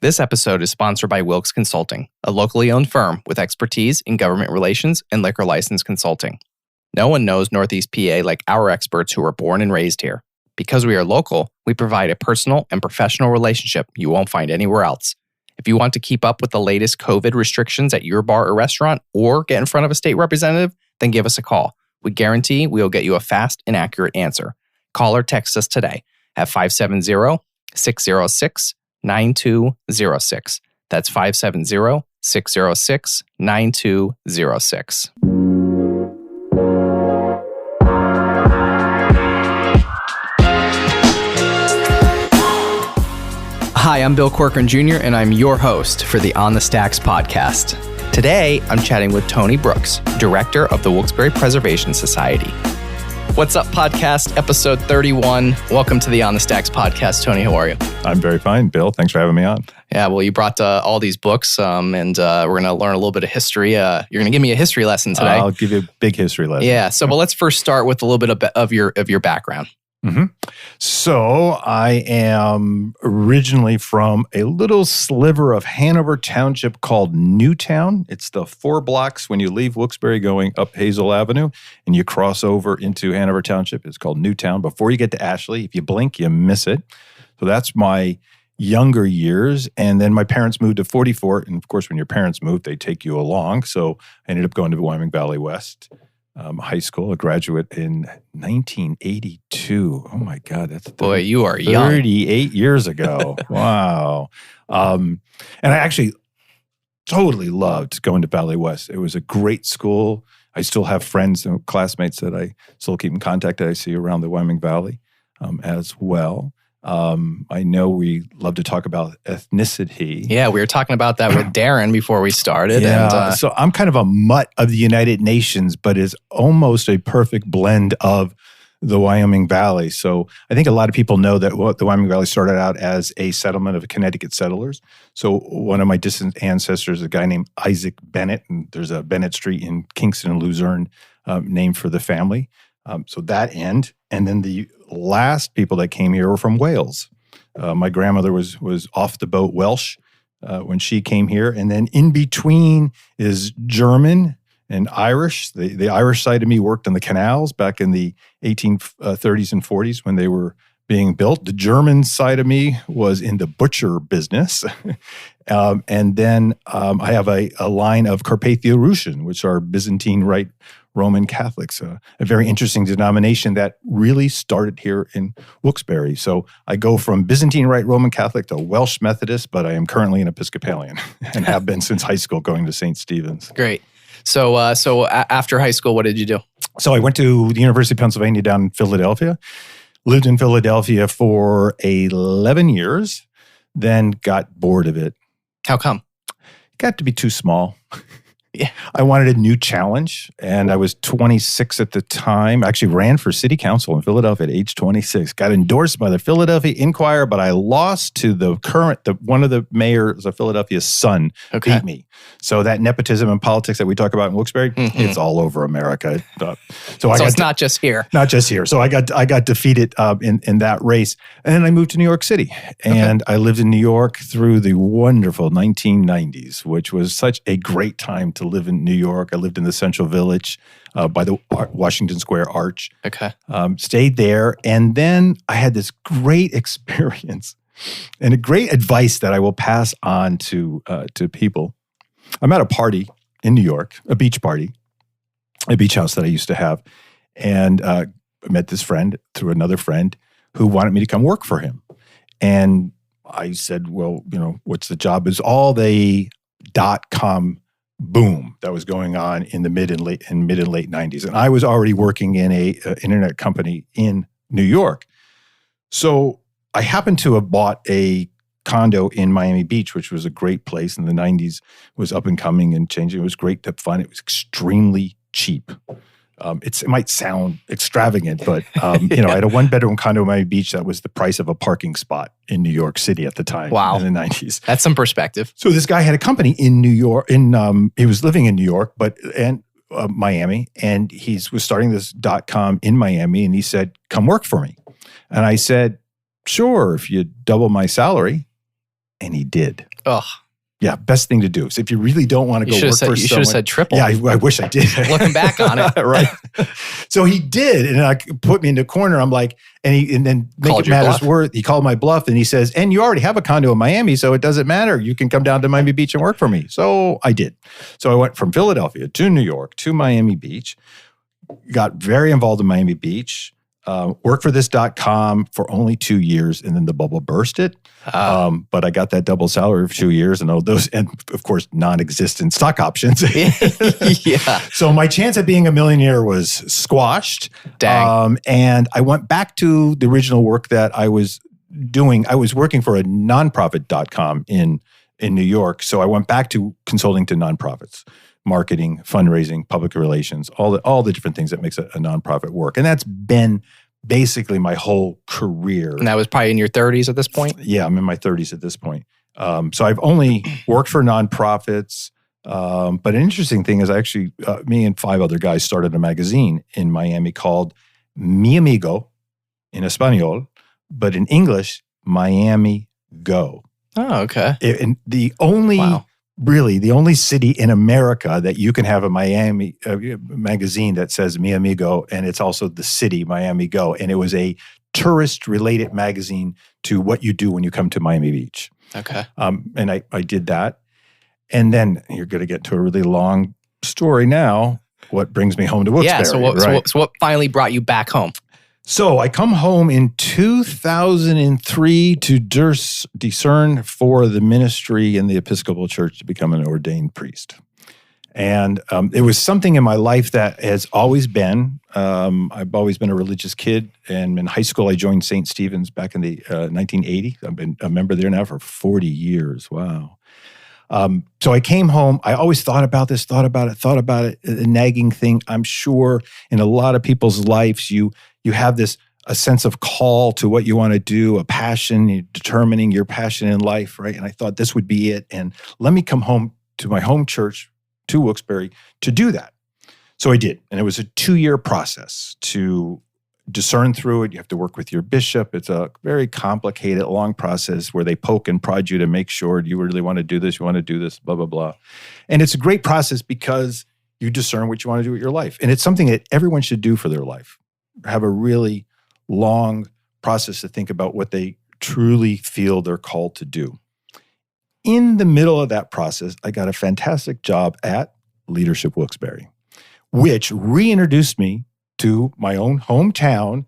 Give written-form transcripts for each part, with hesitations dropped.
This episode is sponsored by Wilkes Consulting, a locally owned firm with expertise in government relations and liquor license consulting. No one knows Northeast PA like our experts who were born and raised here. Because we are local, we provide a personal and professional relationship you won't find anywhere else. If you want to keep up with the latest COVID restrictions at your bar or restaurant or get in front of a state representative, then give us a call. We guarantee we will get you a fast and accurate answer. Call or text us today at 570-606-9206. That's 570-606-9206. Hi, I'm Bill Corcoran Jr., and I'm your host for the On the Stacks podcast. Today, I'm chatting with Tony Brooks, director of the Wilkes-Barré Preservation Society. What's up, podcast, episode 31. Welcome to the On the Stacks podcast. Tony, how are you? I'm very fine, Bill. Thanks for having me on. Yeah, well, you brought all these books, and we're going to learn a little bit of history. You're going to give me a history lesson today. I'll give you a big history lesson. Yeah, so but let's first start with a little bit of your background. Mm-hmm. So I am originally from a little sliver of Hanover Township called Newtown. It's the 4 blocks when you leave Wilkes-Barré going up Hazel Avenue and you cross over into Hanover Township. It's called Newtown. Before you get to Ashley, if you blink, you miss it. So that's my younger years. And then my parents moved to 44. And of course, when your parents move, they take you along. So I ended up going to Wyoming Valley West High School, a graduate in 1982. Oh my God, that's boy, you are young. 38 years ago. Wow. And I actually totally loved going to Valley West. It was a great school. I still have friends and classmates that I still keep in contact that I see around the Wyoming Valley as well. I know we love to talk about ethnicity. Yeah, we were talking about that with Darren before we started. Yeah, so I'm kind of a mutt of the United Nations, but is almost a perfect blend of the Wyoming Valley. So I think a lot of people know that the Wyoming Valley started out as a settlement of Connecticut settlers. So one of my distant ancestors is a guy named Isaac Bennett, and there's a Bennett Street in Kingston and Luzerne named for the family. So that end. And then the last people that came here were from Wales. My grandmother was off the boat Welsh when she came here. And then in between is German and Irish. The Irish side of me worked on the canals back in the 1830s and 40s when they were being built. The German side of me was in the butcher business. And then I have a line of Carpathia-Russian, which are Byzantine Rite Roman Catholics, a very interesting denomination that really started here in Wilkes-Barré. So I go from Byzantine Rite Roman Catholic to Welsh Methodist, but I am currently an Episcopalian and have been since high school going to St. Stephen's. Great. So after high school, what did you do? So I went to the University of Pennsylvania down in Philadelphia, lived in Philadelphia for 11 years, then got bored of it. How come? It got to be too small. Yeah. I wanted a new challenge, and I was 26 at the time. I actually ran for city council in Philadelphia at age 26. Got endorsed by the Philadelphia Inquirer, but I lost to one of the mayors of Philadelphia's son. Okay. Beat me. So that nepotism and politics that we talk about in Wilkes-Barré, it's all over America. So it's not just here. Not just here. So I got defeated in that race, and then I moved to New York City, and I lived in New York through the wonderful 1990s, which was such a great time to live in New York. I lived in the Central Village by the Washington Square Arch. Okay. Stayed there. And then I had this great experience and a great advice that I will pass on to people. I'm at a party in New York, a beach party, a beach house that I used to have. And I met this friend through another friend who wanted me to come work for him. And I said, well, what's the job? Is all the .com boom that was going on in the mid and late 90s. And I was already working in a internet company in New York. So I happened to have bought a condo in Miami Beach, which was a great place in the 90s, was up and coming and changing. It was great to fun. It was extremely cheap. It might sound extravagant, but I had a 1-bedroom condo in Miami Beach that was the price of a parking spot in New York City at the time. Wow. In the 90s. That's some perspective. So this guy had a company in New York. He was living in New York, and Miami, and he was starting this .com in Miami, and he said, "Come work for me." And I said, "Sure, if you double my salary." And he did. Ugh. Yeah, best thing to do. So if you really don't want to go work for someone. You should have said triple. Yeah, I wish I did. Looking back on it. Right. So he did, and put me in the corner. I'm like, and then make it matters worse, he called my bluff, and he says, and you already have a condo in Miami, so it doesn't matter. You can come down to Miami Beach and work for me. So I did. So I went from Philadelphia to New York to Miami Beach, got very involved in Miami Beach, worked for this.com for only 2 years, and then the bubble bursted. But I got that double salary for 2 years, and of course, non-existent stock options. Yeah. So my chance at being a millionaire was squashed. Dang. And I went back to the original work that I was doing. I was working for a nonprofit.com in New York. So I went back to consulting to nonprofits. Marketing, fundraising, public relations, all the different things that makes a nonprofit work. And that's been basically my whole career. And that was probably in your 30s at this point? Yeah, I'm in my 30s at this point. So I've only worked for nonprofits. But an interesting thing is me and 5 other guys started a magazine in Miami called Mi Amigo in Espanol, but in English, Miami Go. Oh, okay. And the only... Wow. Really, the only city in America that you can have a Miami magazine that says Mi Amigo, and it's also the city Miami Go. And it was a tourist-related magazine to what you do when you come to Miami Beach. Okay. And I did that. And then you're going to get to a really long story now. What brings me home to Wilkes-Barré? Yeah, so what finally brought you back home? So I come home in 2003 to discern for the ministry in the Episcopal Church to become an ordained priest. And it was something in my life that has always been. I've always been a religious kid. And in high school, I joined St. Stephen's back in the 1980. I've been a member there now for 40 years. Wow. So I came home. I always thought about this, thought about it, a nagging thing. I'm sure in a lot of people's lives, you have a sense of call to what you want to do, a passion, you're determining your passion in life, right? And I thought this would be it. And let me come home to my home church, to Wilkes-Barré, to do that. So I did. And it was a 2-year process to discern through it. You have to work with your bishop. It's a very complicated, long process where they poke and prod you to make sure you really want to do this, you want to do this, blah, blah, blah. And it's a great process because you discern what you want to do with your life. And it's something that everyone should do for their life. Have a really long process to think about what they truly feel they're called to do. In the middle of that process, I got a fantastic job at Leadership Wilkes-Barré, which reintroduced me to my own hometown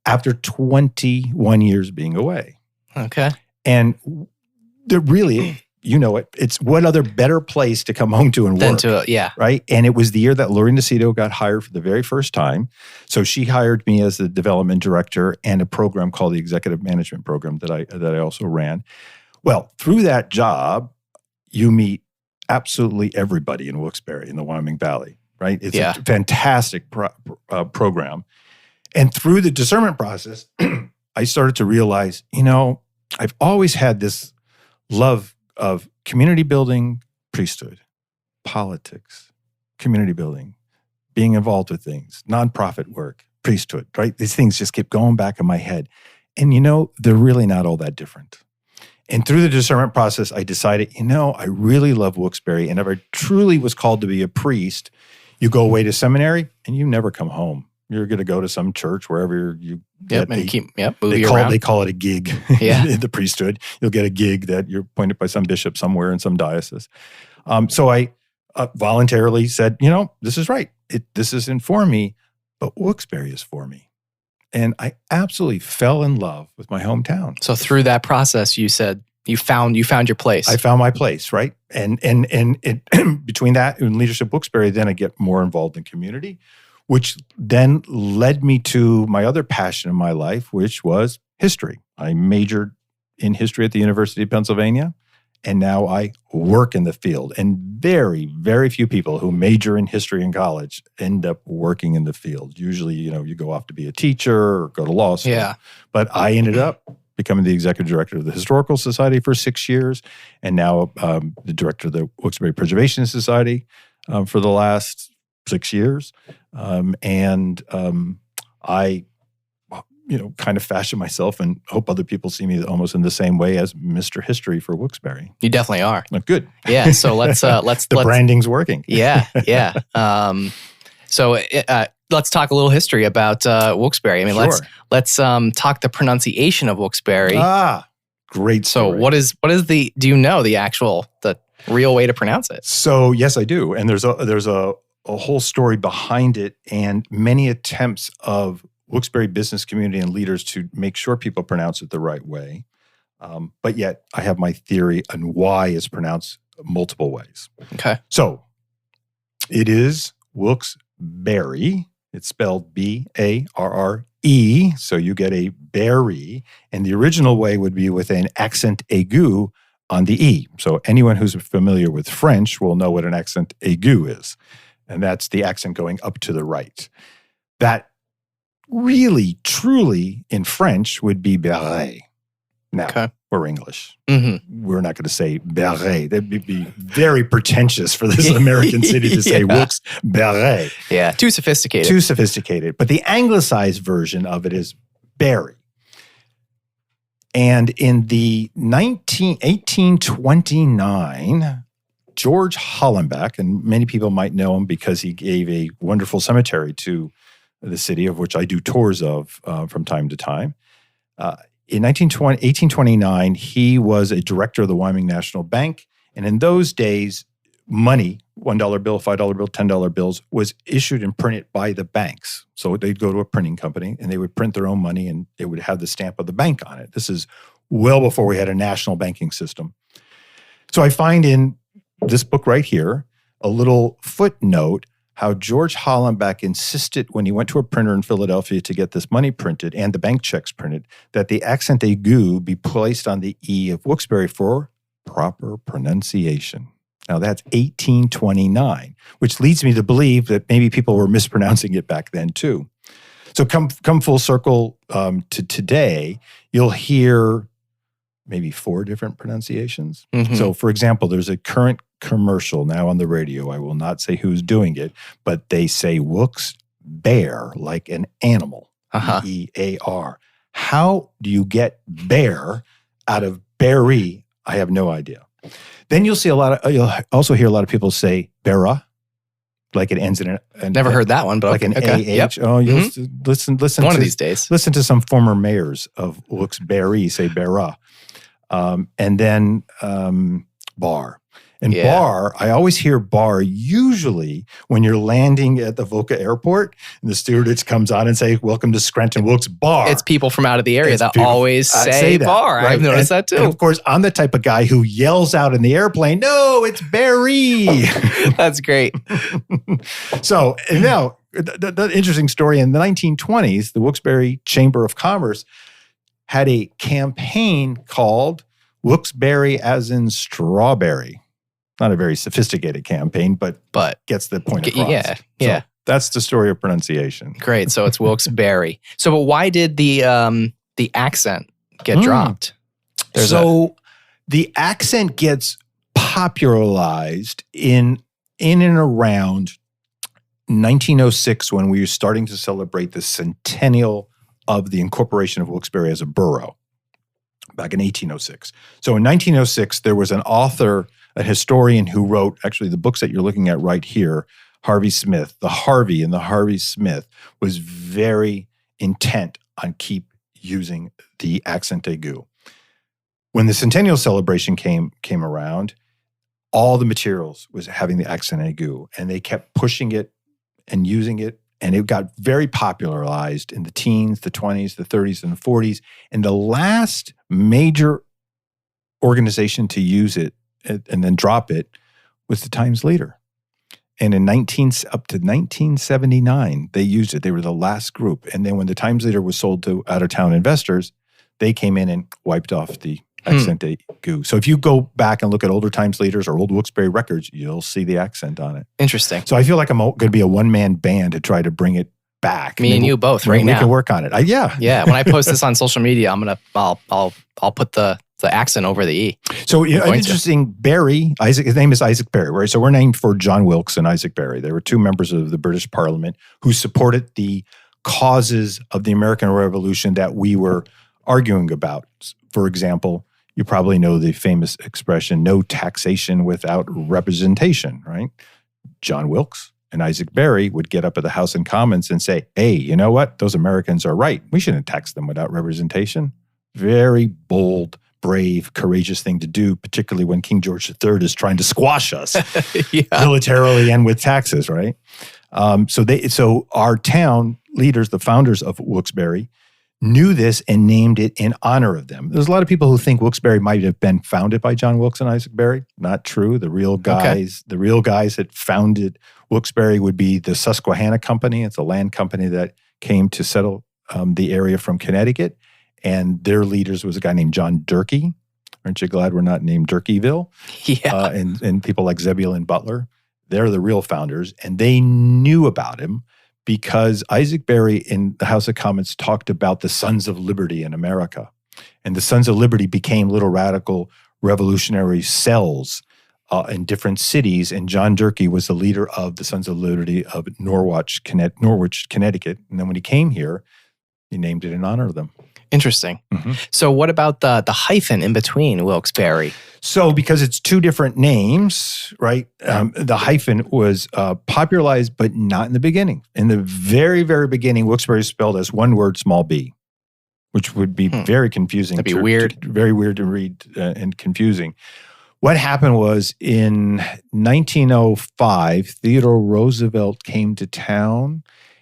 after 21 years being away. Okay. And there really, it's what other better place to come home to and work. Right? And it was the year that Lori Nacito got hired for the very first time. So she hired me as the development director and a program called the Executive Management Program that I also ran. Well, through that job, you meet absolutely everybody in Wilkes-Barré in the Wyoming Valley, right? It's a fantastic program. And through the discernment process, I started to realize, I've always had this love of community building, priesthood, politics, community building, being involved with things, nonprofit work, priesthood, right? These things just keep going back in my head. And they're really not all that different. And through the discernment process, I decided, I really love Wilkes-Barré. And if I truly was called to be a priest, you go away to seminary and you never come home. You're going to go to some church wherever you get. They call it a gig in the priesthood. You'll get a gig that you're appointed by some bishop somewhere in some diocese. So I voluntarily said, this is right. This isn't for me, but Wilkes-Barré is for me. And I absolutely fell in love with my hometown. So through that process, you said you found your place. I found my place, right? And between that and Leadership Wilkes-Barré, then I get more involved in community, which then led me to my other passion in my life, which was history. I majored in history at the University of Pennsylvania, and now I work in the field. And very, very few people who major in history in college end up working in the field. Usually, you go off to be a teacher or go to law school. Yeah. But I ended up becoming the executive director of the Historical Society for 6 years, and now the director of the Wilkes-Barré Preservation Society for the last 6 years. I kind of fashion myself and hope other people see me almost in the same way as Mr. History for Wilkes-Barré. You definitely are. Good. Yeah. So let's branding's working. Yeah. So let's talk a little history about Wilkes-Barré. I mean, Sure. let's talk the pronunciation of Wilkes-Barré. Great story. So what is the real way to pronounce it? So yes, I do. And there's a whole story behind it and many attempts of Wilkes-Barré business community and leaders to make sure people pronounce it the right way. But yet I have my theory on why it's pronounced multiple ways. Okay. So it is Wilkes-Barré. It's spelled Barre. So you get a berry. And the original way would be with an accent aigu on the E. So anyone who's familiar with French will know what an accent aigu is. And that's the accent going up to the right. That really, truly in French would be Barré. Now, we're English. Mm-hmm. We're not going to say Barré. That would be very pretentious for this American city to say Wilkes-Barré. Yeah, too sophisticated. But the anglicized version of it is Barry. And in the 1829, George Hollenbeck, and many people might know him because he gave a wonderful cemetery to the city, of which I do tours of from time to time. In 1829, he was a director of the Wyoming National Bank. And in those days, money, $1 bill, $5 bill, $10 bills, was issued and printed by the banks. So they'd go to a printing company and they would print their own money and it would have the stamp of the bank on it. This is well before we had a national banking system. So I find in this book right here a little footnote how George Hollenbeck insisted when he went to a printer in Philadelphia to get this money printed and the bank checks printed, that the accent aigu be placed on the E of Wilkes-Barré for proper pronunciation. Now that's 1829, which leads me to believe that maybe people were mispronouncing it back then too. So come full circle to today, you'll hear maybe 4 different pronunciations. Mm-hmm. So for example, there's a current commercial now on the radio. I will not say who's doing it, but they say Wilkes-Barré like an animal, B-E-A-R. How do you get bear out of berry? I have no idea. Then you'll also hear a lot of people say Barra, like it ends in Never heard that one, but like an A-H. Yep. Oh, you'll listen. One of these days. Listen to some former mayors of Wilkes-Barré say Barra. And then bar. And bar, I always hear bar usually when you're landing at the Voca Airport and the stewardess comes on and say, "Welcome to Scranton Wilkes Bar." It's people from out of the area that always say that, bar. Right? I've noticed that too. And of course, I'm the type of guy who yells out in the airplane, "No, it's Barry." That's great. So now, the interesting story in the 1920s, the Wilkes-Barré Chamber of Commerce had a campaign called Wilkes-Barré as in strawberry. Not a very sophisticated campaign, but gets the point across. Yeah. So that's the story of pronunciation. Great. So it's Wilkes-Barré. So, but why did the accent get dropped? The accent gets popularized in and around 1906 when we were starting to celebrate the centennial of the incorporation of Wilkes-Barré as a borough back in 1806. So in 1906, there was an author, a historian who wrote actually the books that you're looking at right here, Harvey Smith. The Harvey and the Harvey Smith was very intent on keep using the accent aigu. When the centennial celebration came around, all the materials was having the accent aigu, and they kept pushing it and using it. And it got very popularized in the teens, the 20s, the 30s, and the 40s. And the last major organization to use it and then drop it was the Times Leader. And up to 1979, they used it. They were the last group. And then when the Times Leader was sold to out-of-town investors, they came in and wiped off the accent aigu. So if you go back and look at older Times Leaders or old Wilkes-Barré records, you'll see the accent on it. Interesting. So I feel like I'm going to be a one-man band to try to bring it back. Me and you both right now. We can work on it. Yeah. When I post this on social media, I'll put the accent over the E. So interesting, Barry, his name is Isaac Barry, right? So we're named for John Wilkes and Isaac Barry. They were 2 members of the British Parliament who supported the causes of the American Revolution that we were arguing about. For example, you probably know the famous expression, no taxation without representation, right? John Wilkes and Isaac Berry would get up at the House and Commons and say, hey, you know what? Those Americans are right. We shouldn't tax them without representation. Very bold, brave, courageous thing to do, particularly when King George III is trying to squash us militarily and with taxes, right? So our town leaders, the founders of Wilkes-Barré, knew this and named it in honor of them. There's a lot of people who think Wilkes-Barré might have been founded by John Wilkes and Isaac Berry. Not true. The real guys that founded Wilkes-Barré would be the Susquehanna Company. It's a land company that came to settle the area from Connecticut. And their leaders was a guy named John Durkee. Aren't you glad we're not named Durkeeville? Yeah. And people like Xavier and Butler. They're the real founders. And they knew about him because Isaac Berry in the House of Commons talked about the Sons of Liberty in America. And the Sons of Liberty became little radical revolutionary cells in different cities. And John Durkee was the leader of the Sons of Liberty of Norwich, Connecticut. And then when he came here, he named it in honor of them. Interesting. Mm-hmm. So what about the hyphen in between Wilkes-Barré? So because it's two different names, right? The hyphen was popularized, but not in the beginning. In the very, very beginning, Wilkes-Barré is spelled as one word, small b, which would be very confusing. That'd be weird. Very weird to read and confusing. What happened was in 1905, Theodore Roosevelt came to town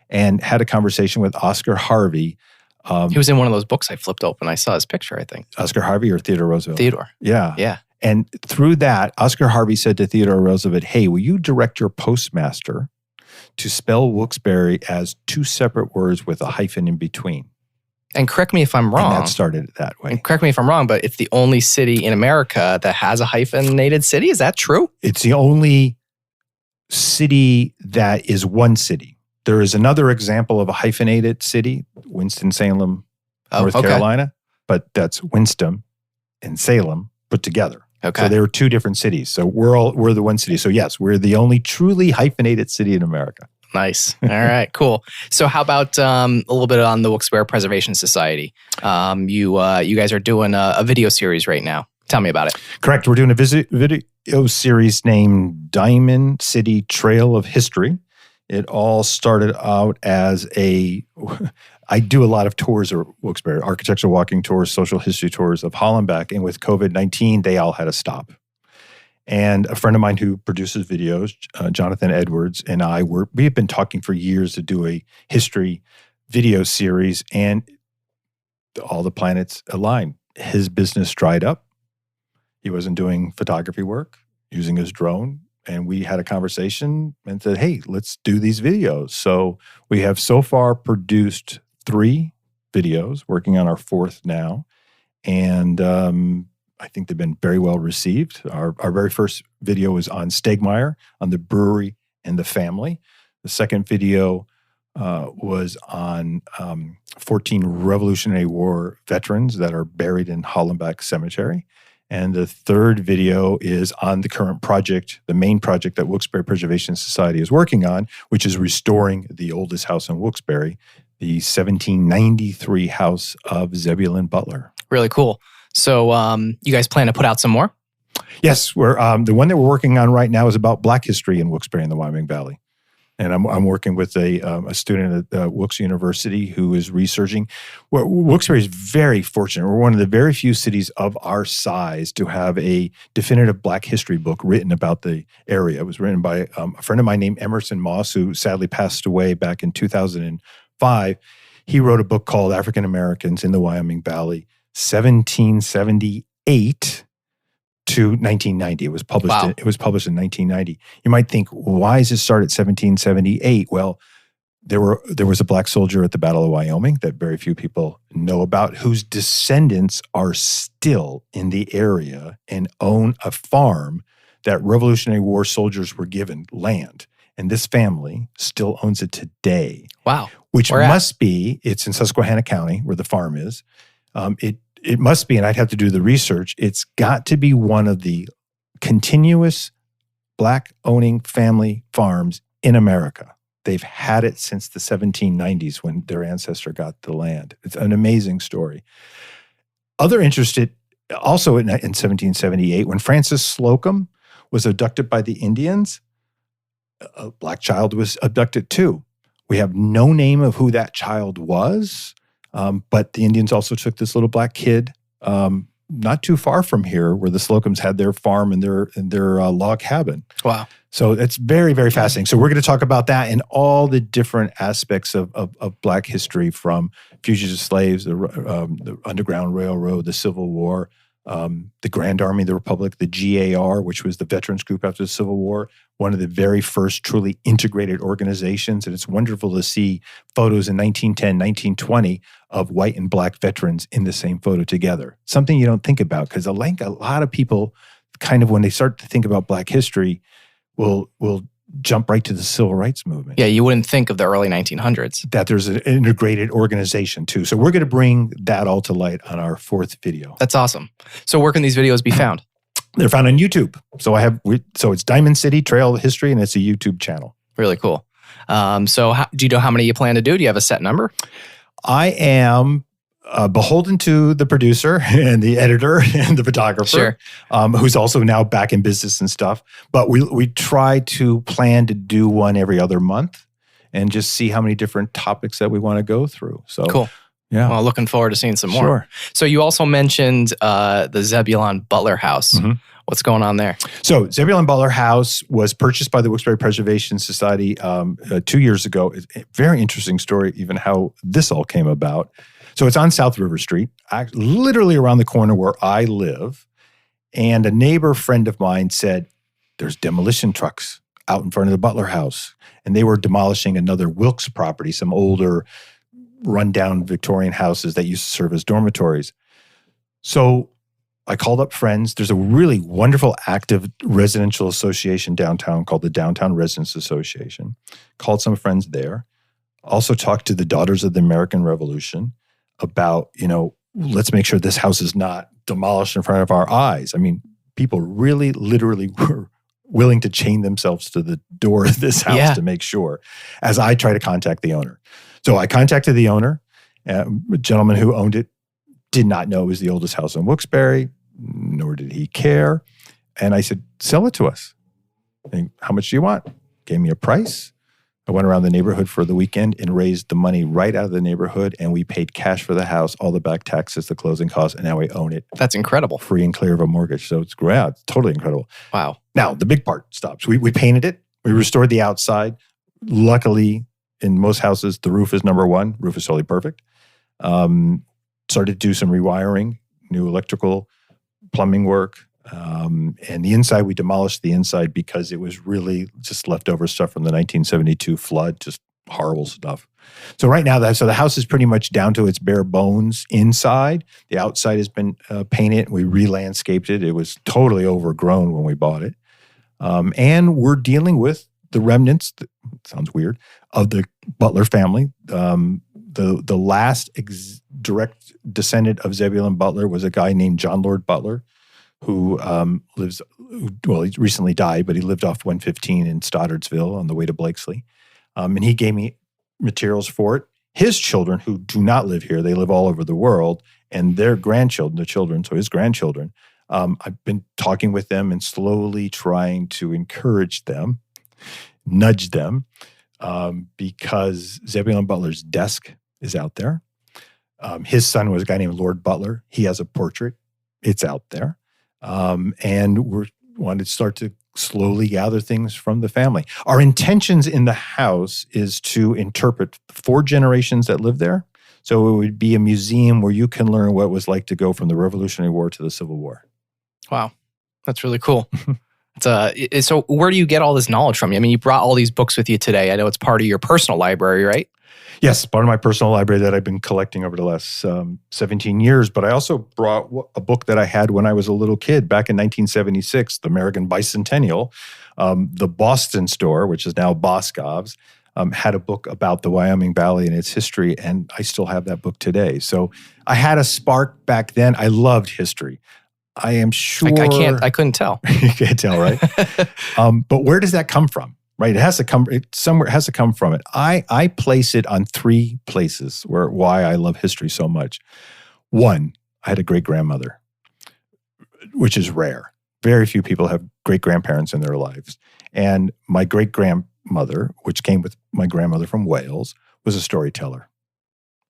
and had a conversation with Oscar Harvey. He was in one of those books I flipped open. I saw his picture, I think. Oscar Harvey or Theodore Roosevelt? Theodore. Yeah. Yeah. And through that, Oscar Harvey said to Theodore Roosevelt, hey, will you direct your postmaster to spell Wilkes-Barré as two separate words with a hyphen in between? And correct me if I'm wrong. And that started that way. And correct me if I'm wrong, but it's the only city in America that has a hyphenated city. Is that true? It's the only city that is one city. There is another example of a hyphenated city, Winston-Salem, North Carolina, but that's Winston and Salem put together. Okay. So they were two different cities. So we're the one city. So yes, we're the only truly hyphenated city in America. Nice. All right, cool. So how about a little bit on the Wilkes-Barré Preservation Society? You guys are doing a video series right now. Tell me about it. Correct. We're doing a video series named Diamond City Trail of History. It all started out as I do a lot of tours of Wilkes-Barré, architectural walking tours, social history tours of Hollenbeck. And with COVID-19, they all had to stop. And a friend of mine who produces videos, Jonathan Edwards, and we have been talking for years to do a history video series, and all the planets aligned. His business dried up. He wasn't doing photography work, using his drone. And we had a conversation and said, hey, let's do these videos. So we have so far produced 3 videos, working on our 4th now. And I think they've been very well received. Our very first video was on Stegmeyer, on the brewery and the family. The second video was on 14 Revolutionary War veterans that are buried in Hollenbeck Cemetery. And the third video is on the current project, the main project that Wilkes-Barré Preservation Society is working on, which is restoring the oldest house in Wilkes-Barré, the 1793 house of Xavier and Butler. Really cool. So you guys plan to put out some more? Yes. We're the one that we're working on right now is about Black history in Wilkes-Barré and the Wyoming Valley. And I'm working with a student at Wilkes University who is researching. Well, Wilkes-Barré is very fortunate. We're one of the very few cities of our size to have a definitive Black history book written about the area. It was written by a friend of mine named Emerson Moss, who sadly passed away back in 2005. He wrote a book called African Americans in the Wyoming Valley, 1778 to 1990. It was published. Wow. It was published in 1990. You might think, why does it start at 1778? Well, there was a Black soldier at the Battle of Wyoming that very few people know about, whose descendants are still in the area and own a farm that Revolutionary War soldiers were given land. And this family still owns it today. Wow. Which must be, it's in Susquehanna County where the farm is. It must be, and I'd have to do the research, it's got to be one of the continuous Black owning family farms in America. They've had it since the 1790s when their ancestor got the land. It's an amazing story. Other interested, also in 1778, when Francis Slocum was abducted by the Indians, a black child was abducted too. We have no name of who that child was, but the Indians also took this little black kid not too far from here where the Slocums had their farm and their log cabin. Wow. So it's very, very fascinating. So we're going to talk about that and all the different aspects of Black history, from fugitive slaves, the Underground Railroad, the Civil War, the Grand Army of the Republic, the GAR, which was the veterans group after the Civil War, one of the very first truly integrated organizations. And it's wonderful to see photos in 1910, 1920 of white and black veterans in the same photo together. Something you don't think about, because I think a lot of people kind of, when they start to think about Black history, will jump right to the Civil Rights Movement. Yeah, you wouldn't think of the early 1900s. That there's an integrated organization too. So we're going to bring that all to light on our fourth video. That's awesome. So where can these videos be found? They're found on YouTube. So it's Diamond City Trail History, and it's a YouTube channel. Really cool. So do you know how many you plan to do? Do you have a set number? I am beholden to the producer and the editor and the photographer, who's also now back in business and stuff. But we try to plan to do one every other month and just see how many different topics that we want to go through. So cool. Yeah. Well, looking forward to seeing some more. Sure. So you also mentioned the Zebulon Butler house. Mm-hmm. What's going on there? So Zebulon Butler House was purchased by the Wilkes-Barré Preservation Society 2 years ago. It's a very interesting story, even how this all came about. So it's on South River Street, literally around the corner where I live. And a neighbor friend of mine said, there's demolition trucks out in front of the Butler house. And they were demolishing another Wilkes property, some older rundown Victorian houses that used to serve as dormitories. So I called up friends. There's a really wonderful active residential association downtown called the Downtown Residents Association. Called some friends there. Also talked to the Daughters of the American Revolution about, let's make sure this house is not demolished in front of our eyes. I mean, people really literally were willing to chain themselves to the door of this house to make sure, as I try to contact the owner. So I contacted the owner, a gentleman who owned it, did not know it was the oldest house in Wilkes-Barré, nor did he care. And I said, sell it to us. And how much do you want? Gave me a price. I went around the neighborhood for the weekend and raised the money right out of the neighborhood, and we paid cash for the house, all the back taxes, the closing costs, and now we own it. That's incredible. Free and clear of a mortgage. So it's great. It's totally incredible. Wow. Now, the big part stops. We painted it. We restored the outside. Luckily, in most houses, the roof is number one. Roof is totally perfect. Started to do some rewiring, new electrical, plumbing work. And the inside, we demolished the inside because it was really just leftover stuff from the 1972 flood, just horrible stuff. So right now, the house is pretty much down to its bare bones inside. The outside has been painted. We re-landscaped it. It was totally overgrown when we bought it. And we're dealing with the remnants, sounds weird, of the Butler family. The last direct descendant of Zebulon Butler was a guy named John Lord Butler, who he recently died, but he lived off 115 in Stoddardsville on the way to Blakesley. And he gave me materials for it. His children, who do not live here, they live all over the world, and their grandchildren, so his grandchildren, I've been talking with them and slowly trying to encourage them, nudge them, because Zebulon Butler's desk is out there. His son was a guy named Lord Butler. He has a portrait. It's out there. And we wanted to start to slowly gather things from the family. Our intentions in the house is to interpret 4 generations that lived there. So it would be a museum where you can learn what it was like to go from the Revolutionary War to the Civil War. Wow. That's really cool. So where do you get all this knowledge from? I mean, you brought all these books with you today. I know it's part of your personal library, right? Yes, part of my personal library that I've been collecting over the last 17 years. But I also brought a book that I had when I was a little kid back in 1976, the American Bicentennial. The Boston store, which is now Boscov's, had a book about the Wyoming Valley and its history, and I still have that book today. So I had a spark back then. I loved history. I am sure... I couldn't tell. You can't tell, right? But where does that come from? right? It has to come somewhere. It has to come from it. I place it on three places why I love history so much. One, I had a great-grandmother, which is rare. Very few people have great-grandparents in their lives. And my great-grandmother, which came with my grandmother from Wales, was a storyteller.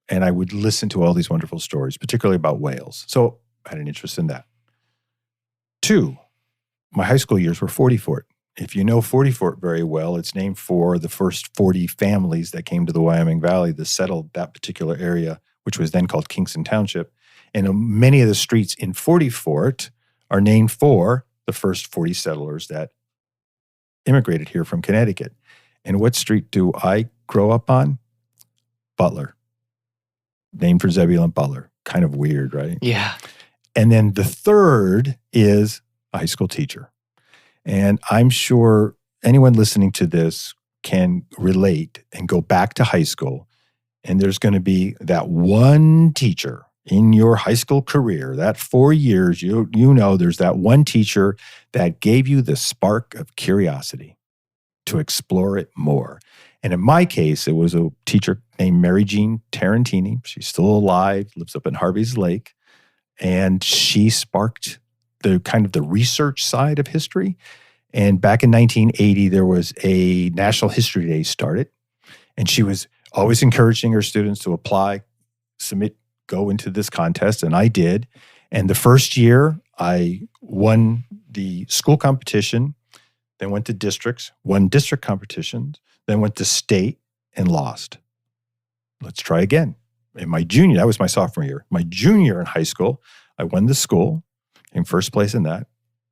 And I would listen to all these wonderful stories, particularly about Wales. So I had an interest in that. Two, my high school years were 40 Fort. If you know 40 Fort very well, it's named for the first 40 families that came to the Wyoming Valley that settled that particular area, which was then called Kingston Township. And many of the streets in 40 Fort are named for the first 40 settlers that immigrated here from Connecticut. And what street do I grow up on? Butler. Named for Xavier Butler. Kind of weird, right? Yeah. And then the third is a high school teacher. And I'm sure anyone listening to this can relate and go back to high school. And there's going to be that one teacher in your high school career, that 4 years, you know there's that one teacher that gave you the spark of curiosity to explore it more. And in my case, it was a teacher named Mary Jean Tarantini. She's still alive, lives up in Harvey's Lake. And she sparked the kind of the research side of history. And back in 1980, there was a National History Day started. And she was always encouraging her students to apply, submit, go into this contest. And I did. And the first year, I won the school competition, then went to districts, won district competitions, then went to state and lost. Let's try again. In my junior, that was my sophomore year. My junior year in high school, I won the school, came first place in that,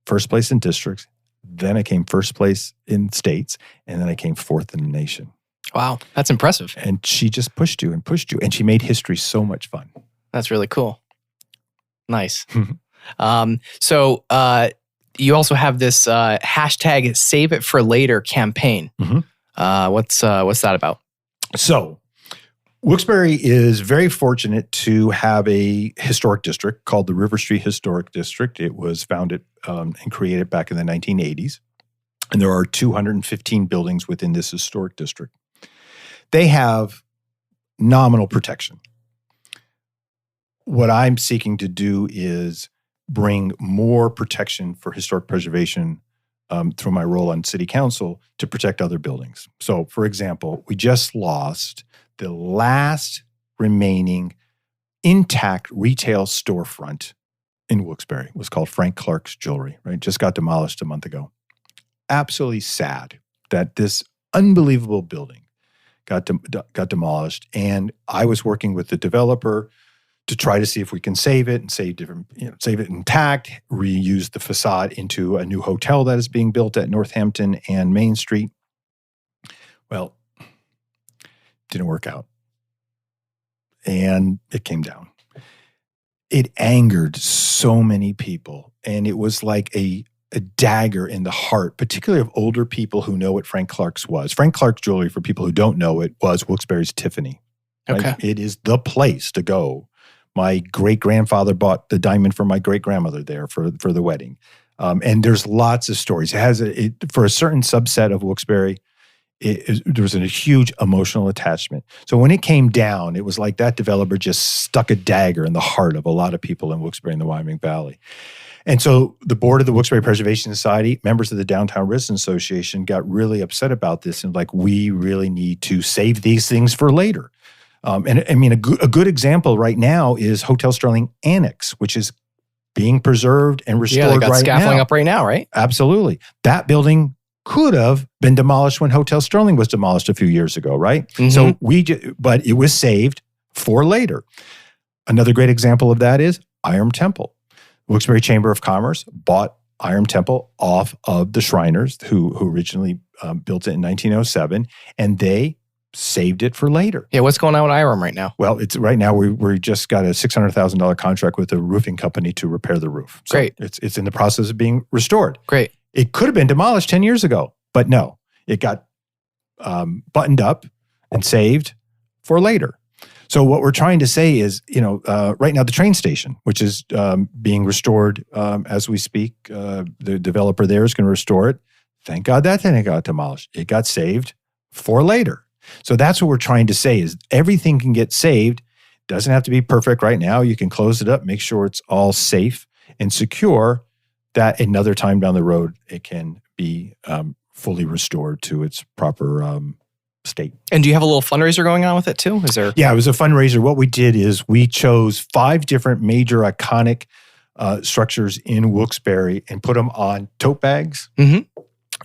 first place in districts. Then I came first place in states, and then I came fourth in the nation. Wow, that's impressive. And she just pushed you, and she made history so much fun. That's really cool. Nice. So you also have this hashtag Save It for Later campaign. Mm-hmm. What's that about? So Wilkes-Barré is very fortunate to have a historic district called the River Street Historic District. It was founded and created back in the 1980s. And there are 215 buildings within this historic district. They have nominal protection. What I'm seeking to do is bring more protection for historic preservation through my role on city council to protect other buildings. So, for example, we just lost the last remaining intact retail storefront in Wilkes-Barré. It was called Frank Clark's Jewelry, right? Just got demolished a month ago. Absolutely sad that this unbelievable building got demolished. And I was working with the developer to try to see if we can save it and save it intact, reuse the facade into a new hotel that is being built at Northampton and Main Street. Well, didn't work out. And it came down. It angered so many people. And it was like a dagger in the heart, particularly of older people who know what Frank Clark's was. Frank Clark's Jewelry, for people who don't know it, was Wilkes-Barré's Tiffany. Right? Okay. It is the place to go. My great-grandfather bought the diamond for my great-grandmother there for the wedding. And there's lots of stories. It has for a certain subset of Wilkes-Barré, there was a huge emotional attachment. So when it came down, it was like that developer just stuck a dagger in the heart of a lot of people in Wilkes-Barré and the Wyoming Valley. And so the board of the Wilkes-Barré Preservation Society, members of the Downtown Residents Association, got really upset about this and like, we really need to save these things for later. And I mean, a good example right now is Hotel Sterling Annex, which is being preserved and restored right now. Yeah, they got scaffolding up right now, right? Absolutely. That building could have been demolished when Hotel Sterling was demolished a few years ago, right? Mm-hmm. So but it was saved for later. Another great example of that is Iron Temple. Wilkes-Barré Chamber of Commerce bought Iron Temple off of the Shriners who originally built it in 1907, and they saved it for later. Yeah, what's going on with IRM right now? Well, it's right now we just got a $600,000 contract with a roofing company to repair the roof. So great. It's in the process of being restored. Great. It could have been demolished 10 years ago, but no, it got buttoned up and saved for later. So what we're trying to say is, right now the train station, which is being restored as we speak, the developer there is going to restore it. Thank God that didn't got demolished. It got saved for later. So that's what we're trying to say is everything can get saved. Doesn't have to be perfect right now. You can close it up, make sure it's all safe and secure, that another time down the road, it can be fully restored to its proper state. And do you have a little fundraiser going on with it too? Is there? Yeah, it was a fundraiser. What we did is we chose 5 different major iconic structures in Wilkes-Barré and put them on tote bags. Mm-hmm.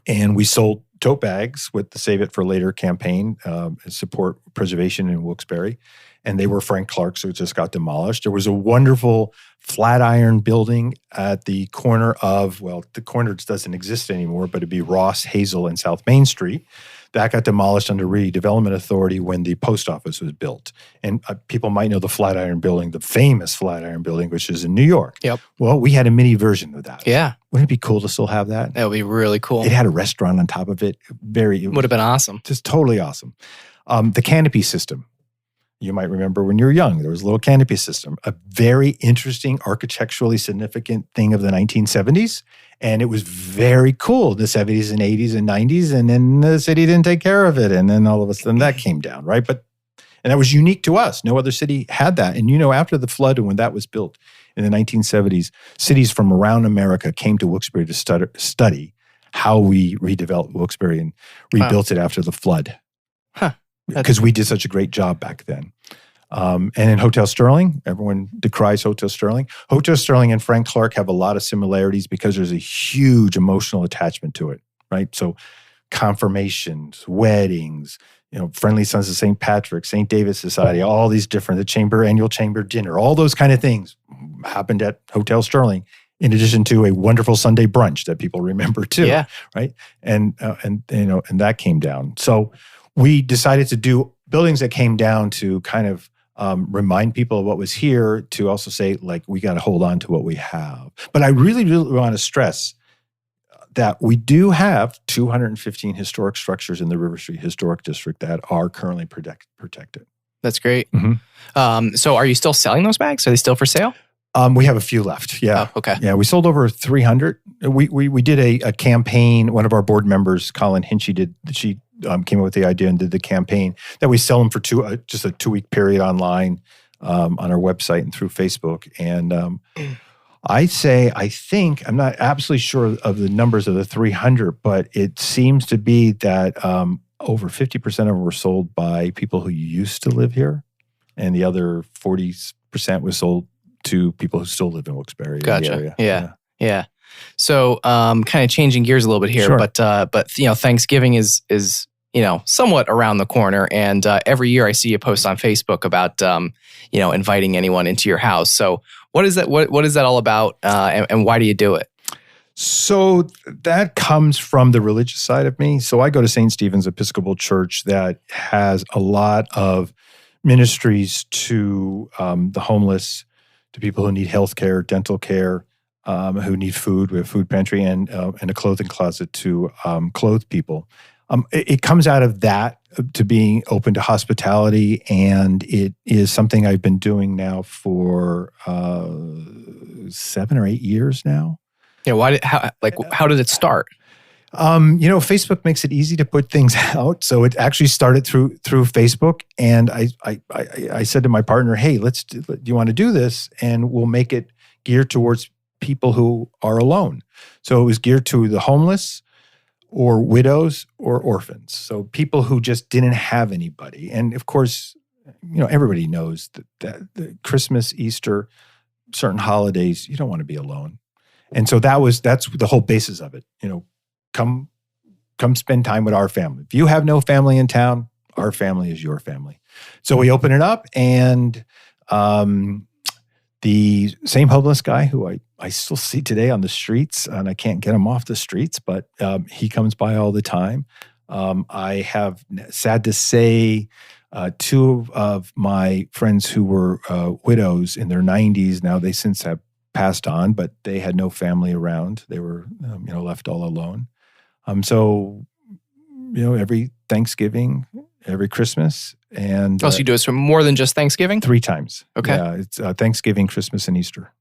And we sold tote bags with the Save It for Later campaign, support preservation in Wilkes-Barré. And they were Frank Clark, so it just got demolished. There was a wonderful Flatiron building at the corner of, well, the corner doesn't exist anymore, but it'd be Ross, Hazel, and South Main Street. That got demolished under Redevelopment Authority when the post office was built. And people might know the Flatiron building, the famous Flatiron building, which is in New York. Yep. Well, we had a mini version of that. Yeah. Wouldn't it be cool to still have that? That would be really cool. It had a restaurant on top of it. It would have been awesome. Just totally awesome. The canopy system. You might remember when you were young, there was a little canopy system, a very interesting architecturally significant thing of the 1970s. And it was very cool in the 70s and 80s and 90s. And then the city didn't take care of it. And then all of a sudden that came down, right? And that was unique to us. No other city had that. And after the flood and when that was built in the 1970s, cities from around America came to Wilkes-Barré to study how we redeveloped Wilkes-Barré and rebuilt it after the flood. Huh. Because we did such a great job back then. And in Hotel Sterling, everyone decries Hotel Sterling. Hotel Sterling and Frank Clark have a lot of similarities because there's a huge emotional attachment to it, right? So confirmations, weddings, Friendly Sons of St. Patrick, St. David's Society, all these different, annual chamber dinner, all those kind of things happened at Hotel Sterling, in addition to a wonderful Sunday brunch that people remember too, right? And that came down. So we decided to do buildings that came down to kind of remind people of what was here, to also say, we got to hold on to what we have. But I really, really want to stress that we do have 215 historic structures in the River Street Historic District that are currently protected. That's great. Mm-hmm. So are you still selling those bags? Are they still for sale? We have a few left. Yeah. Oh, okay. Yeah, we sold over 300. We did a campaign. One of our board members, Colin Hinchy, she came up with the idea and did the campaign that we sell them for just a 2-week period online on our website and through Facebook. And I think, I'm not absolutely sure of the numbers of the 300, but it seems to be that over 50% of them were sold by people who used to live here, and the other 40% was sold to people who still live in Wilkes-Barré. Gotcha. Yeah. So, kind of changing gears a little bit here, Sure. but Thanksgiving is somewhat around the corner, and every year I see a post on Facebook about inviting anyone into your house. So, what is that? What is that all about, and why do you do it? So that comes from the religious side of me. So I go to St. Stephen's Episcopal Church that has a lot of ministries to the homeless, to people who need health care, dental care, who need food. We have food pantry and a clothing closet to clothe people. It comes out of that, to being open to hospitality, and it is something I've been doing now for 7 or 8 years now. Yeah, how did it start? Facebook makes it easy to put things out. So it actually started through Facebook. And I said to my partner, hey, do you want to do this? And we'll make it geared towards people who are alone. So it was geared to the homeless or widows or orphans. So people who just didn't have anybody. And of course, everybody knows that the Christmas, Easter, certain holidays, you don't want to be alone. And so that's the whole basis of it. Come spend time with our family. If you have no family in town, our family is your family. So we open it up, and the same homeless guy who I still see today on the streets, and I can't get him off the streets, but he comes by all the time. I have, sad to say, 2 of my friends who were widows in their 90s, now they since have passed on, but they had no family around. They were, left all alone. So, every Thanksgiving, every Christmas, and So you do it for more than just Thanksgiving? 3 times. Okay. Yeah, it's Thanksgiving, Christmas, and Easter.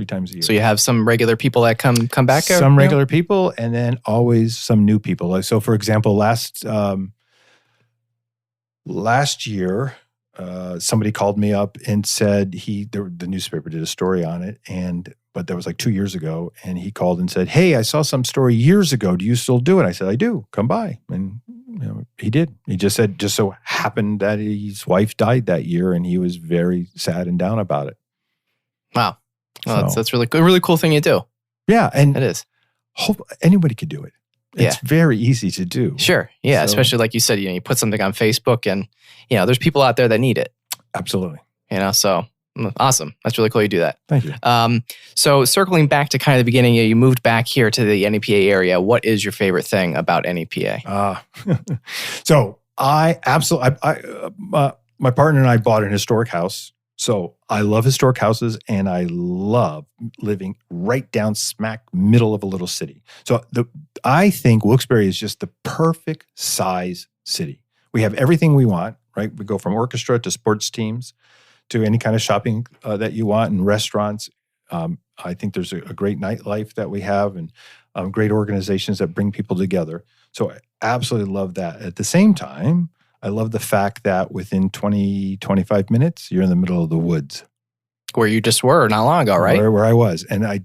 times a year. So you have some regular people that come back? Some regular people, and then always some new people. Like, so, for example, last year, somebody called me up and said the newspaper did a story on it, but that was like 2 years ago, and he called and said, "Hey, I saw some story years ago. Do you still do it?" I said, "I do. Come by." And he did. He just said, just so happened that his wife died that year, and he was very sad and down about it. Wow. Well, that's really cool. A really cool thing you do. Yeah, and it is. Anybody could do it. It's very easy to do. Sure. Yeah, especially like you said, you put something on Facebook, and there's people out there that need it. Absolutely. So awesome. That's really cool you do that. Thank you. So circling back to kind of the beginning, you moved back here to the NEPA area. What is your favorite thing about NEPA? So my partner and I bought an historic house. So I love historic houses, and I love living right down smack middle of a little city. So I think Wilkes-Barré is just the perfect size city. We have everything we want, right? We go from orchestra to sports teams to any kind of shopping that you want, and restaurants. I think there's a great nightlife that we have, and great organizations that bring people together. So I absolutely love that. At the same time, I love the fact that within 20, 25 minutes, you're in the middle of the woods. Where you just were not long ago, right? Where I was. And I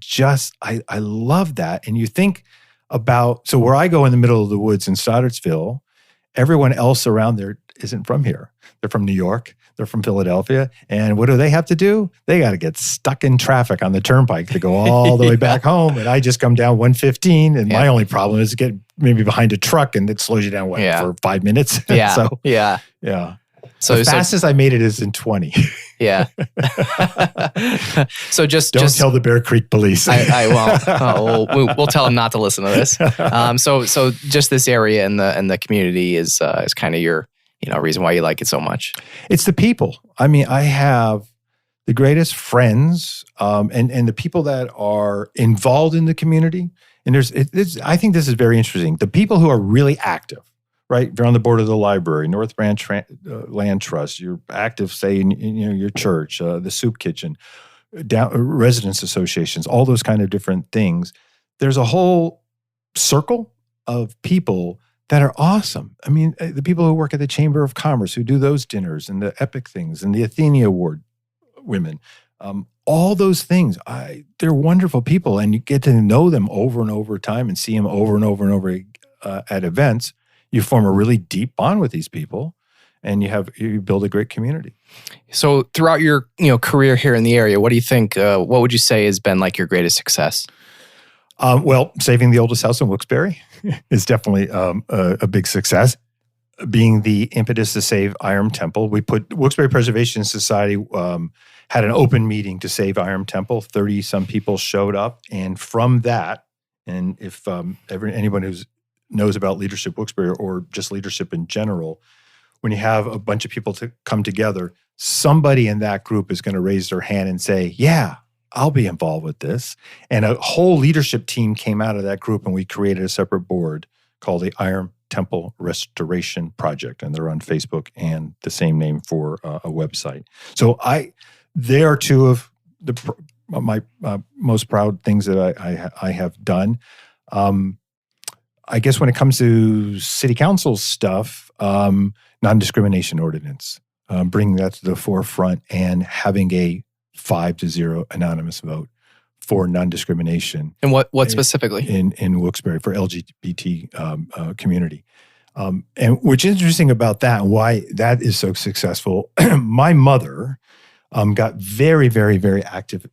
love that. And you think about, so where I go in the middle of the woods in Stoddartsville, everyone else around there isn't from here. They're from New York. They're from Philadelphia. And what do they have to do? They got to get stuck in traffic on the turnpike to go all the way back home. And I just come down 115. And my only problem is to get maybe behind a truck, and it slows you down for 5 minutes. Yeah. So the fastest I made it is in 20. Yeah. So don't tell the Bear Creek police. I won't. We'll tell them not to listen to this. So just this area and the community is kind of your reason why you like it so much. It's the people. I mean, I have the greatest friends, and the people that are involved in the community. And I think this is very interesting. The people who are really active, right? If you're on the board of the library, North Branch Land Trust, you're active, say, in your church, the soup kitchen, residents associations, all those kind of different things. There's a whole circle of people that are awesome. I mean, the people who work at the Chamber of Commerce, who do those dinners and the Epic things and the Athenia Award women, all those things, they're wonderful people, and you get to know them over and over time and see them over and over and over at events. You form a really deep bond with these people, and you build a great community. So throughout your career here in the area, what do you think? What would you say has been like your greatest success? Well, saving the oldest house in Wilkes-Barré is definitely a big success. Being the impetus to save Iron Temple, we put Wilkes-Barré Preservation Society had an open meeting to save Iron Temple. 30-some people showed up, and from that, and if anyone who knows about leadership Wilkes-Barré or just leadership in general, when you have a bunch of people to come together, somebody in that group is going to raise their hand and say, "Yeah, I'll be involved with this." And a whole leadership team came out of that group, and we created a separate board called the Iron Temple Restoration Project, and they're on Facebook and the same name for a website. So they are two of my most proud things that I have done. I guess when it comes to city council stuff, non-discrimination ordinance, bringing that to the forefront and having a 5-0 anonymous vote for non-discrimination. And what specifically? In Wilkes-Barré for LGBT community. And what's interesting about that, and why that is so successful, my mother got very, very, very active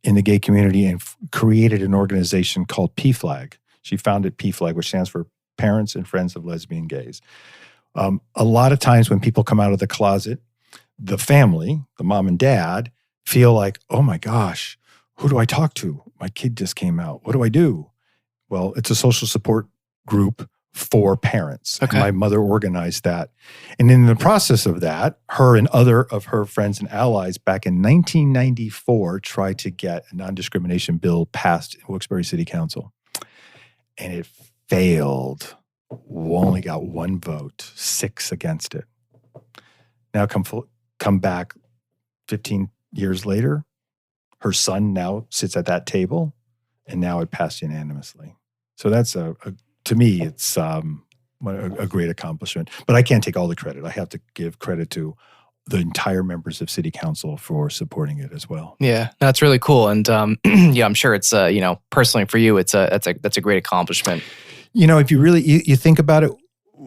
in the gay community and created an organization called PFLAG. She founded PFLAG, which stands for Parents and Friends of Lesbian Gays. A lot of times when people come out of the closet, the family, the mom and dad, feel like, "Oh my gosh, who do I talk to? My kid just came out. What do I do?" Well, it's a social support group for parents. Okay. And my mother organized that. And in the process of that, her and other of her friends and allies back in 1994 tried to get a non-discrimination bill passed in Wilkes-Barré City Council. And it failed. We only got one vote, 6 against it. Now come back 15 years later, Her son now sits at that table, and now it passed unanimously. So that's to me, it's a great accomplishment. But I can't take all the credit. I have to give credit to the entire members of City Council for supporting it as well. Yeah, that's really cool. And yeah, I'm sure it's personally for you, that's a great accomplishment. If you really you think about it,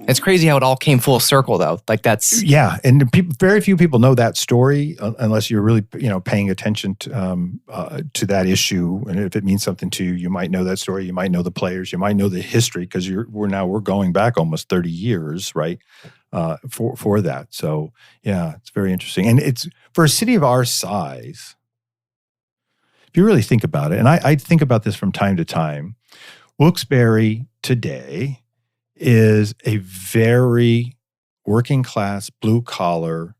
it's crazy how it all came full circle, though. Like that's and very few people know that story unless you're really paying attention to that issue. And if it means something to you, you might know that story. You might know the players. You might know the history because we're going back almost 30 years, right? For that. So yeah, it's very interesting. And it's for a city of our size, if you really think about it, and I think about this from time to time, Wilkes-Barré today is a very working class, blue collar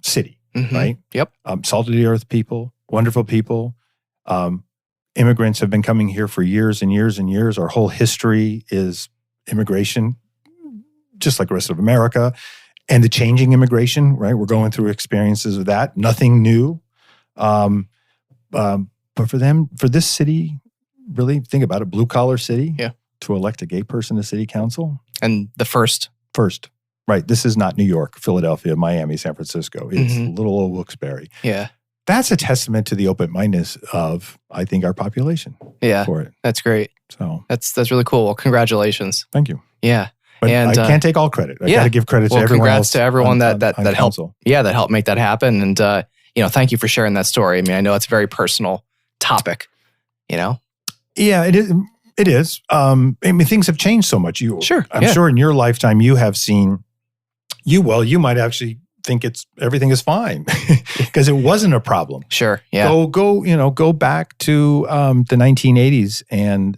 city, right? Yep. Salt of the earth people, wonderful people. Immigrants have been coming here for years and years and years. Our whole history is immigration, just like the rest of America, and the changing immigration, right? We're going through experiences of that. Nothing new. But for this city, really think about it, blue collar city. Yeah. To elect a gay person to city council. And the first. Right. This is not New York, Philadelphia, Miami, San Francisco. It's little old Wilkes-Barré. Yeah. That's a testament to the open-mindedness of, I think, our population. Yeah. For it. That's great. So that's really cool. Well, congratulations. Thank you. Yeah. But I can't take all credit. I got to give credit to everyone else. Congrats to everyone that helped. Council. Yeah, that helped make that happen. And thank you for sharing that story. I mean, I know it's a very personal topic. Yeah, it is. It is. I mean, things have changed so much. I'm sure in your lifetime you have seen. You might actually think everything is fine because it wasn't a problem. Sure. Yeah. Go back to the 1980s and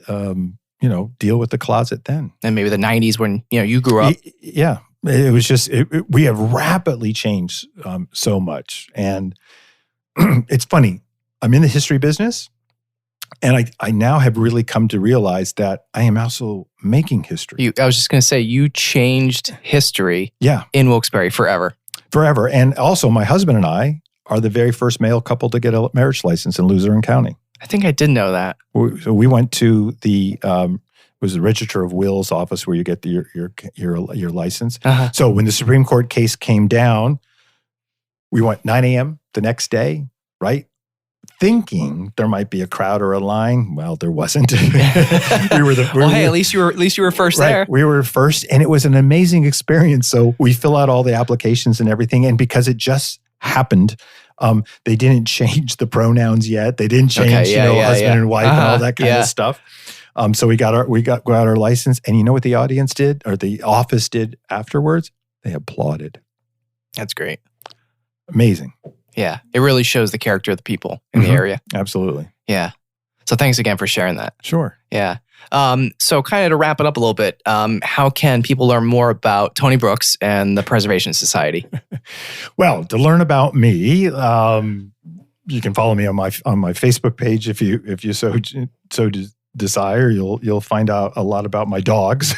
deal with the closet then. And maybe the 90s when you grew up. Yeah. It was just we have rapidly changed so much, and it's funny. I'm in the history business. And I now have really come to realize that I am also making history. I was just going to say, you changed history in Wilkes-Barré forever. Forever. And also, my husband and I are the very first male couple to get a marriage license in Luzerne County. I think I did know that. So we went to the Register of Wills office where you get your license. Uh-huh. So when the Supreme Court case came down, we went 9 a.m. the next day, right? Thinking there might be a crowd or a line. Well, there wasn't. At least you were first there. We were first, and it was an amazing experience. So we fill out all the applications and everything, and because it just happened, they didn't change the pronouns yet. They didn't change, husband and wife and all that kind of stuff. So we got our license, and you know what the audience did, or the office did afterwards? They applauded. That's great. Amazing. Yeah, it really shows the character of the people in the area. Absolutely. Yeah. So thanks again for sharing that. Sure. Yeah. So kind of to wrap it up a little bit, how can people learn more about Tony Brooks and the Preservation Society? Well, to learn about me, you can follow me on my Facebook page if you so desire. You'll find out a lot about my dogs.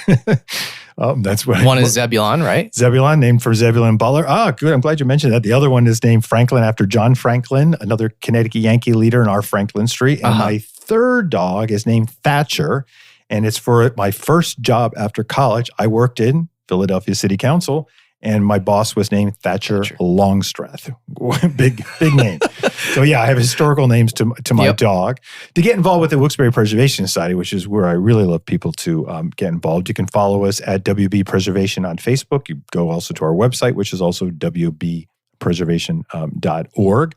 That's what one is Zebulon, right? Zebulon, named for Zebulon Butler. Ah, good. I'm glad you mentioned that. The other one is named Franklin after John Franklin, another Connecticut Yankee leader in our Franklin Street. And my third dog is named Thatcher, and it's for my first job after college. I worked in Philadelphia City Council, and my boss was named Thatcher Longstreth. big name. So yeah, I have historical names to my dog. To get involved with the Wilkes-Barré Preservation Society, which is where I really love people to get involved, you can follow us at WB Preservation on Facebook. You go also to our website, which is also wbpreservation.org.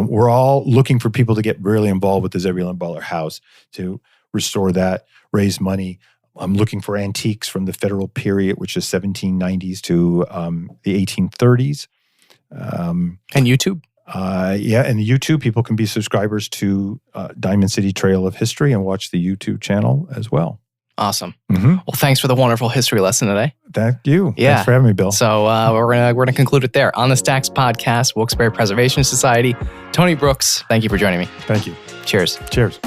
We're all looking for people to get really involved with the Zebulon Butler House to restore that, raise money. I'm looking for antiques from the federal period, which is 1790s to the 1830s. And YouTube? And YouTube, people can be subscribers to Diamond City Trail of History and watch the YouTube channel as well. Awesome. Well, thanks for the wonderful history lesson today. Thank you. Yeah. Thanks for having me, Bill. So we're gonna conclude it there. On the Stacks podcast, Wilkes-Barré Preservation Society. Tony Brooks, thank you for joining me. Thank you. Cheers. Cheers.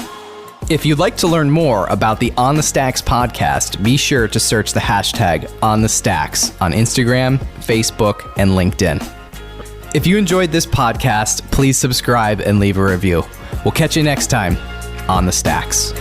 If you'd like to learn more about the On the Stacks podcast, be sure to search the hashtag #OnTheStacks on Instagram, Facebook, and LinkedIn. If you enjoyed this podcast, please subscribe and leave a review. We'll catch you next time on The Stacks.